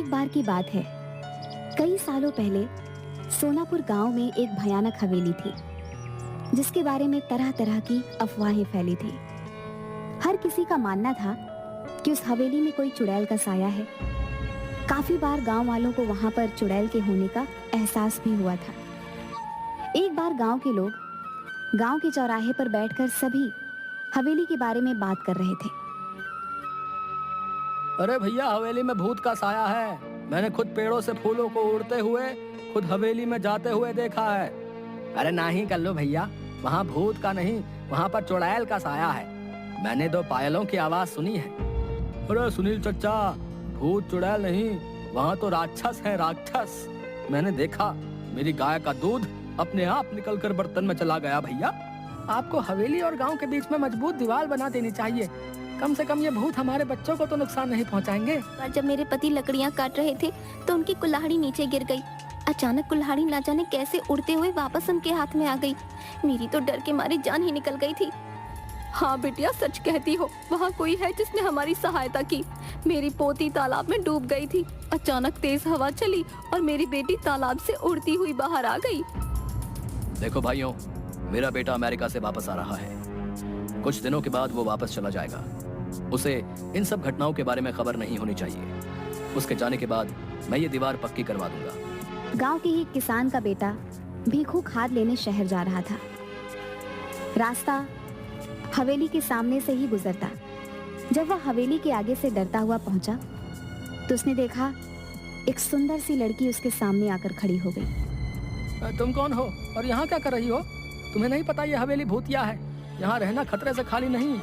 एक बार की बात है, कई सालों पहले सोनापुर गांव में एक भयानक हवेली थी, जिसके बारे में तरह तरह की अफवाहें फैली थी। हर किसी का मानना था कि उस हवेली में कोई चुड़ैल का साया है। काफी बार गांव वालों को वहां पर चुड़ैल के होने का एहसास भी हुआ था। एक बार गांव के लोग गांव के चौराहे पर बैठकर सभी हवेली के बारे में बात कर रहे थे। अरे भैया, हवेली में भूत का साया है। मैंने खुद पेड़ों से फूलों को उड़ते हुए खुद हवेली में जाते हुए देखा है। अरे नहीं कर लो भैया, वहाँ भूत का नहीं, वहाँ पर चुड़ैल का साया है। मैंने 2 पायलों की आवाज सुनी है। अरे सुनील चचा, भूत चुड़ैल नहीं, वहाँ तो राक्षस है, राक्षस। मैंने देखा, मेरी गाय का दूध अपने आप निकलकर बर्तन में चला गया। भैया, आपको हवेली और गांव के बीच में मजबूत दीवार बना देनी चाहिए। कम से कम ये भूत हमारे बच्चों को तो नुकसान नहीं पहुंचाएंगे। पर जब मेरे पति लकड़ियां काट रहे थे तो उनकी कुल्हाड़ी नीचे गिर गई। अचानक कुल्हाड़ी ना जाने कैसे उड़ते हुए वापस उनके हाथ में आ गई। मेरी तो डर के मारे जान ही निकल गई थी। हाँ बिटिया, सच कहती हो, वहाँ कोई है जिसने हमारी सहायता की। मेरी पोती तालाब में डूब गई थी। अचानक तेज हवा चली और मेरी बेटी तालाब से उड़ती हुई बाहर आ गई। देखो भाइयों, मेरा बेटा अमेरिका से वापस आ रहा है। कुछ दिनों के बाद वो वापस चला जाएगा। उसे इन सब घटनाओं के बारे में खबर नहीं होनी चाहिए। उसके जाने के बाद मैं ये दीवार पक्की करवा दूंगा। गांव के ही किसान का बेटा भीखू खाद लेने शहर जा रहा था। रास्ता हवेली के सामने से ही गुजरता। जब वह हवेली के आगे से डरता हुआ पहुंचा तो उसने देखा एक सुंदर सी लड़की उसके सामने आकर खड़ी हो गई। तुम कौन हो और यहाँ क्या कर रही हो? तुम्हें नहीं पता ये हवेली भूतिया है? यहाँ रहना खतरे से खाली नहीं।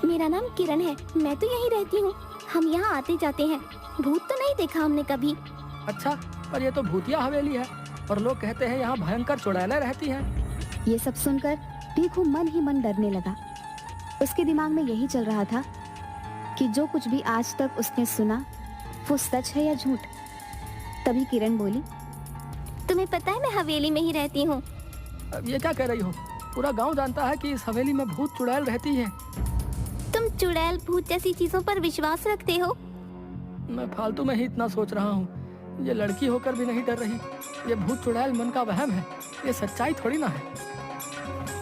मेरा नाम किरण है, मैं तो यहीं रहती हूँ। हम यहाँ आते जाते हैं। भूत तो नहीं देखा हमने कभी। अच्छा, पर ये तो भूतिया हवेली है और लोग कहते हैं यहाँ भयंकर चुड़ैलें रहती हैं। ये सब सुनकर भीखू मन ही मन डरने लगा। उसके दिमाग में यही चल रहा था कि जो कुछ भी आज तक उसने सुना वो सच है या झूठ। तभी किरण बोली, तुम्हें पता है मैं हवेली में ही रहती हूँ। ये क्या कह रही हो? पूरा गांव जानता है कि इस हवेली में भूत चुड़ैल रहती है। तुम चुड़ैल भूत जैसी चीजों पर विश्वास रखते हो? मैं फालतू में ही इतना सोच रहा हूँ। ये लड़की होकर भी नहीं डर रही। ये भूत चुड़ैल मन का वहम है, ये सच्चाई थोड़ी ना है।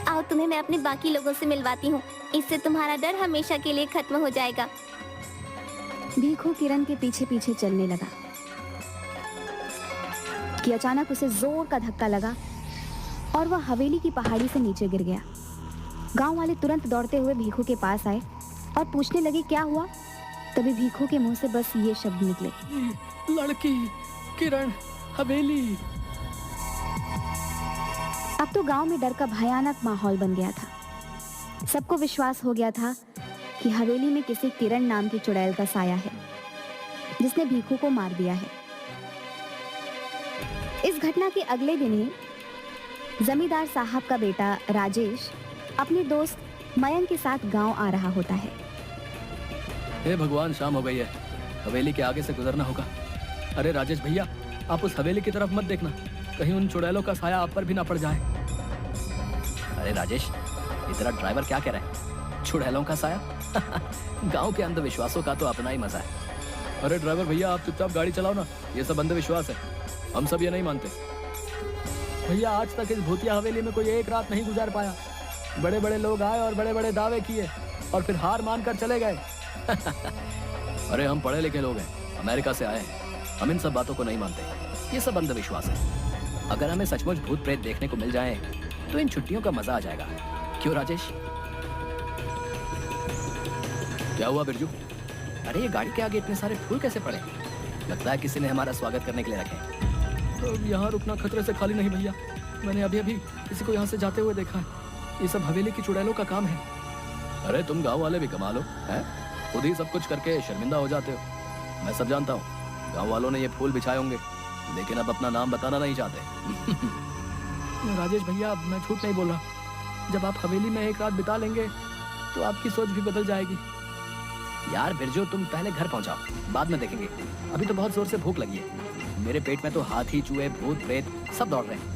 आओ तुम्हें मैं अपने बाकी लोगों से मिलवाती हूँ, इससे तुम्हारा डर हमेशा के लिए खत्म हो जाएगा। भीखू किरण के पीछे पीछे चलने लगा कि अचानक उसे जोर का धक्का लगा और वह हवेली की पहाड़ी से नीचे गिर गया। गांव वाले तुरंत दौड़ते हुए भीखू के पास आए और पूछने लगे क्या हुआ। तभी भीखू के मुंह से बस ये शब्द निकले, लड़की, किरण, हवेली। अब तो गांव में डर का भयानक माहौल बन गया था। सबको विश्वास हो गया था कि हवेली में किसी किरण नाम की चुड़ैल का साया है जिसने भीखू को मार दिया है। इस घटना के अगले दिन ही जमींदार साहब का बेटा राजेश अपने दोस्त मयंक के साथ गांव आ रहा होता है। हे भगवान, शाम हो गई है, हवेली के आगे से गुजरना होगा। अरे राजेश भैया, आप उस हवेली की तरफ मत देखना, कहीं उन चुड़ैलों का साया आप पर भी ना पड़ जाए। अरे राजेश, ये तेरा ड्राइवर क्या कह रहा है? चुड़ैलों का साया? गांव के अंधविश्वासों का तो अपना ही मजा है। अरे ड्राइवर भैया, आप चुपचाप गाड़ी चलाओ ना, ये सब अंधविश्वास है, हम सब ये नहीं मानते। भैया, आज तक इस भूतिया हवेली में कोई एक रात नहीं गुजार पाया। बड़े बड़े लोग आए और बड़े बड़े दावे किए और फिर हार मानकर चले गए। अरे हम पढ़े लिखे लोग हैं, अमेरिका से आए हैं, हम इन सब बातों को नहीं मानते। ये सब अंधविश्वास है। अगर हमें सचमुच भूत प्रेत देखने को मिल जाए तो इन छुट्टियों का मजा आ जाएगा। क्यों राजेश? क्या हुआ बिरजू? अरे ये गाड़ी के आगे इतने सारे फूल कैसे पड़े? लगता है किसी ने हमारा स्वागत करने के लिए रखे। तो यहाँ रुकना खतरे से खाली नहीं भैया। मैंने अभी अभी किसी को यहाँ से जाते हुए देखा है। ये सब हवेली की चुड़ैलों का काम है। अरे तुम गांव वाले भी कमाल हो, हैं? खुद ही सब कुछ करके शर्मिंदा हो जाते हो। मैं सब जानता हूँ, गांव वालों ने ये फूल बिछाए होंगे, लेकिन अब अपना नाम बताना नहीं चाहते। राजेश भैया, मैं झूठ नहीं बोल रहा। जब आप हवेली में एक रात बिता लेंगे तो आपकी सोच भी बदल जाएगी। यार बिरजू, तुम पहले घर पहुंचाओ, बाद में देखेंगे। अभी तो बहुत जोर से भूख लगी है। मेरे पेट में तो हाथी, चूहे, भूत प्रेत सब दौड़ रहे हैं।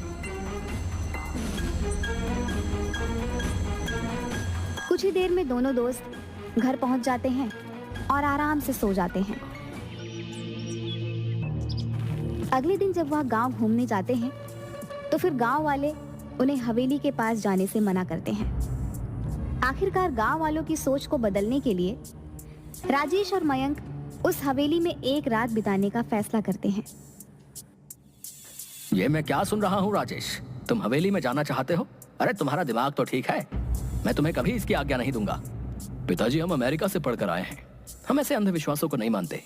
कुछ ही देर में दोनों दोस्त घर पहुंच जाते हैं और आराम से सो जाते हैं। अगले दिन जब वह गांव घूमने जाते हैं तो फिर गांव वाले उन्हें हवेली के पास जाने से मना करते हैं। आखिरकार गांव वालों की सोच को बदलने के लिए राजेश और मयंक उस हवेली में एक रात बिताने का फैसला करते हैं। ये मैं क्या सुन रहा हूँ राजेश, तुम हवेली में जाना चाहते हो? अरे तुम्हारा दिमाग तो ठीक है, मैं तुम्हें कभी इसकी आज्ञा नहीं दूंगा। पिताजी हम अमेरिका से पढ़कर आए हैं, हम ऐसे अंधविश्वासों को नहीं मानते।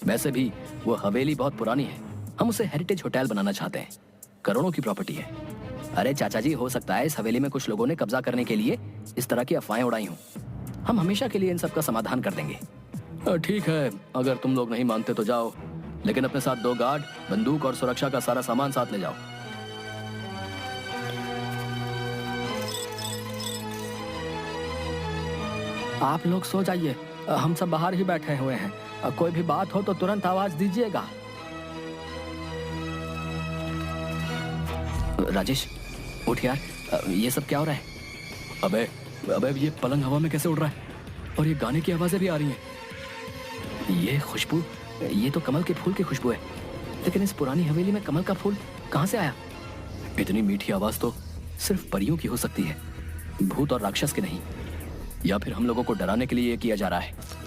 वैसे भी वो हवेली बहुत पुरानी है, हम उसे हेरिटेज होटल बनाना चाहते हैं, करोड़ों की प्रॉपर्टी है। अरे चाचा जी, हो सकता है इस हवेली में कुछ लोगों ने कब्जा करने के लिए इस तरह की अफवाहें उड़ाई हों। हम हमेशा के लिए इन सब का समाधान कर देंगे। ठीक है, अगर तुम लोग नहीं मानते तो जाओ, लेकिन अपने साथ 2 गार्ड, बंदूक और सुरक्षा का सारा सामान साथ ले जाओ। आप लोग सो जाइए, हम सब बाहर ही बैठे हुए हैं। कोई भी बात हो तो तुरंत आवाज दीजिएगा। राजेश उठ यार, ये सब क्या हो रहा है? अबे अबे ये पलंग हवा में कैसे उड़ रहा है और ये गाने की आवाजें भी आ रही हैं। ये खुशबू, ये तो कमल के फूल की खुशबू है, लेकिन इस पुरानी हवेली में कमल का फूल कहाँ से आया? इतनी मीठी आवाज तो सिर्फ परियों की हो सकती है, भूत और राक्षस की नहीं। या फिर हम लोगों को डराने के लिए ये किया जा रहा है।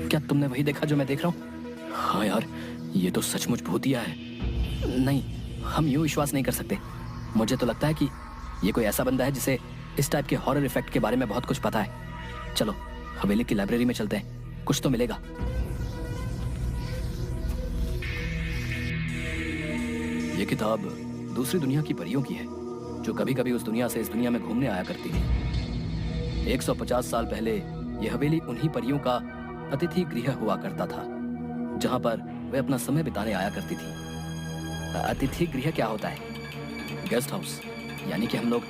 क्या तुमने वही देखा जो मैं देख रहा हूँ? हाँ यार, ये तो सचमुच भूतिया है। नहीं, हम यूं विश्वास नहीं कर सकते। मुझे तो लगता है कि ये कोई ऐसा बंदा है जिसे इस टाइप के हॉरर इफेक्ट के बारे में बहुत कुछ पता है। चलो हवेली की लाइब्रेरी में चलते हैं, कुछ तो मिलेगा। ये किताब दूसरी दुनिया की परियों की है, जो कभी कभी उस दुनिया से इस दुनिया में घूमने आया करती थी। 150 साल पहले यह हवेली उन्हीं परियों का अतिथि गृह हुआ करता था, जहां पर वे अपना समय बिताने आया करती थी। अतिथि गृह क्या होता है? गेस्ट हाउस, यानी कि हम लोग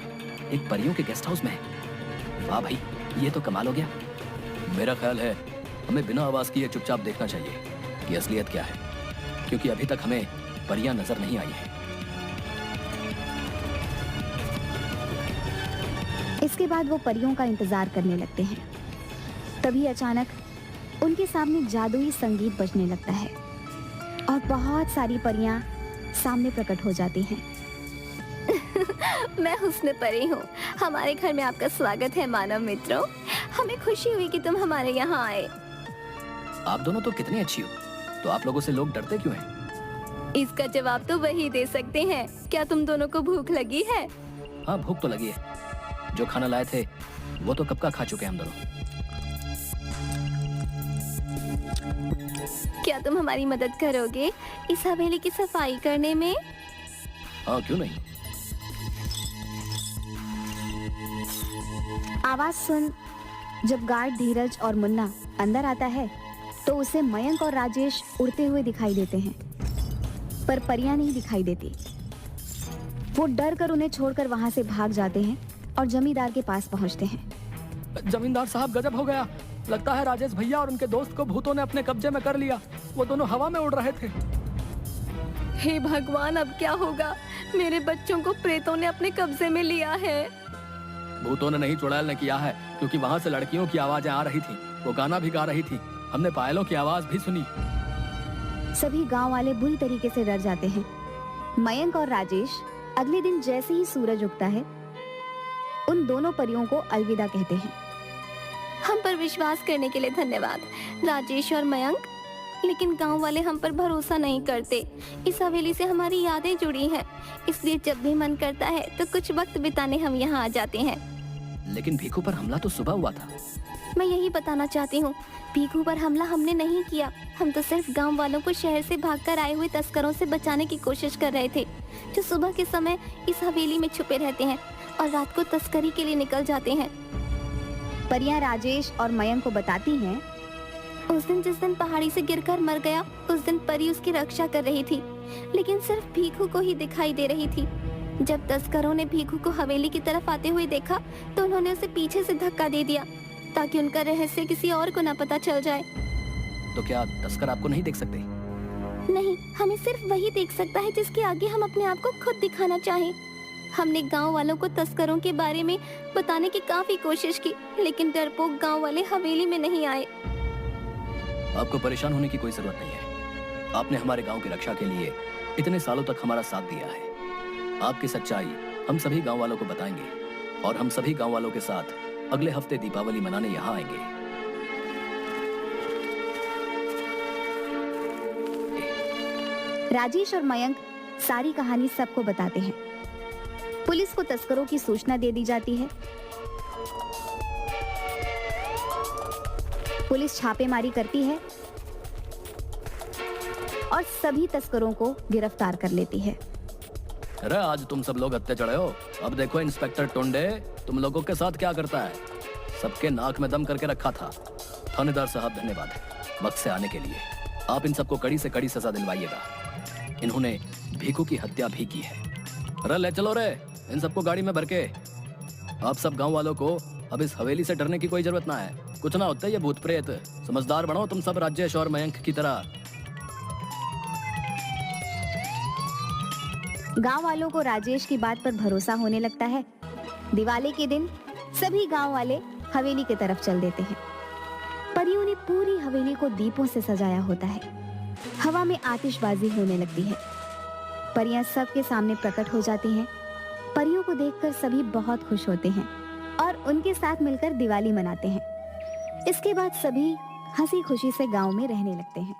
एक परियों के गेस्ट हाउस में हैं। वाह भाई, ये तो कमाल हो गया। मेरा ख्याल है हमें बिना आवाज किए चुपचाप देखना चाहिए कि असलियत क्या है, क्योंकि अभी तक हमें परियां नजर नहीं आई हैं। इसके बाद वो परियों का इंतजार करने लगते हैं। तभी अचानक उनके सामने जादुई संगीत बजने लगता है और बहुत सारी परियां सामने प्रकट हो जाती हैं। मैं हुस्न परी हूँ, हमारे घर में आपका स्वागत है मानव मित्रों। हमें खुशी हुई कि तुम हमारे यहाँ आए। आप दोनों तो कितनी अच्छी हो, तो आप लोगों से लोग डरते क्यों हैं? इसका जवाब तो वही दे सकते हैं। क्या तुम दोनों को भूख लगी है? हाँ, भूख तो लगी है। जो खाना लाए थे वो तो कब का खा चुके हैं हम दोनों। क्या तुम हमारी मदद करोगे इस हवेली की सफाई करने में? हाँ, क्यों नहीं। आवाज सुन जब गार्ड धीरज और मुन्ना अंदर आता है तो उसे मयंक और राजेश उड़ते हुए दिखाई देते हैं, पर परियां नहीं दिखाई देती। वो डर कर उन्हें छोड़कर वहां से भाग जाते हैं और जमींदार के पास पहुंचते हैं। जमींदार साहब, गजब हो गया। लगता है राजेश भैया और उनके दोस्त को भूतों ने अपने कब्जे में कर लिया। वो दोनों हवा में उड़ रहे थे। हे भगवान, अब क्या होगा? मेरे बच्चों को प्रेतों ने अपने कब्जे में लिया है। भूतों ने नहीं, चुड़ैल ने किया है, क्योंकि वहां से लड़कियों की आवाजें आ रही थी। वो गाना भी गा रही थी, हमने पायलों की आवाज भी सुनी। सभी गांव वाले बुरी तरीके से डर जाते हैं। मयंक और राजेश अगले दिन जैसे ही सूरज उगता है उन दोनों परियों को अलविदा कहते हैं। हम पर विश्वास करने के लिए धन्यवाद राजेश और मयंक, लेकिन गांव वाले हम पर भरोसा नहीं करते। इस हवेली से हमारी यादें जुड़ी हैं, इसलिए जब भी मन करता है तो कुछ वक्त बिताने हम यहाँ आ जाते हैं। लेकिन भीखू पर हमला तो सुबह हुआ था। मैं यही बताना चाहती हूँ, भीखू पर हमला हमने नहीं किया। हम तो सिर्फ गांव वालों को शहर से भागकर आए हुए तस्करों से बचाने की कोशिश कर रहे थे, जो सुबह के समय इस हवेली में छुपे रहते हैं और रात को तस्करी के लिए निकल जाते हैं। परियां राजेश और मयंक को बताती हैं, उस दिन जिस दिन पहाड़ी से गिरकर मर गया, उस दिन परी उसकी रक्षा कर रही थी, लेकिन सिर्फ भीखू को ही दिखाई दे रही थी। जब तस्करों ने भीखू को हवेली की तरफ आते हुए देखा तो उन्होंने उसे पीछे से धक्का दे दिया, ताकि उनका रहस्य किसी और को न पता चल जाए। तो क्या तस्कर आपको नहीं देख सकते? नहीं, हमें सिर्फ वही देख सकता है जिसके आगे हम अपने आप को खुद दिखाना चाहें। हमने गांव वालों को तस्करों के बारे में बताने की काफी कोशिश की, लेकिन डरपोक गांव वाले हवेली में नहीं आए। आपको परेशान होने की कोई जरूरत नहीं है। आपने हमारे गांव की रक्षा के लिए इतने सालों तक हमारा साथ दिया है। आपकी सच्चाई हम सभी गांव वालों को बताएंगे और हम सभी गांव वालों के साथ अगले हफ्ते दीपावली मनाने यहाँ आएंगे। राजेश और मयंक सारी कहानी सबको बताते हैं। पुलिस को तस्करों की सूचना दे दी जाती है। पुलिस छापेमारी करती है और सभी तस्करों को गिरफ्तार कर लेती है। अरे आज तुम सब लोग हत्या चढ़े हो। अब देखो इंस्पेक्टर टुंडे तुम लोगों के साथ क्या करता है। सबके नाक में दम करके रखा था। थानेदार साहब धन्यवाद वक्त से आने के लिए। आप इन सबको कड़ी से कड़ी सजा दिलवाइएगा। इन्होंने भीखू की हत्या भी की है। अरे ले चलो रे इन सबको गाड़ी में भर के। आप सब गांव वालों को अब इस हवेली से डरने की कोई जरूरत ना है। कुछ ना होता ये भूत प्रेत। समझदार बनो तुम सब राजेश और मयंक की तरह। गांव वालों को राजेश की बात पर भरोसा होने लगता है। दिवाली के दिन सभी गांव वाले हवेली की तरफ चल देते हैं। परियों ने पूरी हवेली को दीपों से सजाया होता है। हवा में आतिशबाजी होने लगती है। परियां सबके सामने प्रकट हो जाती हैं। परियों को देखकर सभी बहुत खुश होते हैं और उनके साथ मिलकर दिवाली मनाते हैं। इसके बाद सभी हंसी खुशी से गांव में रहने लगते हैं।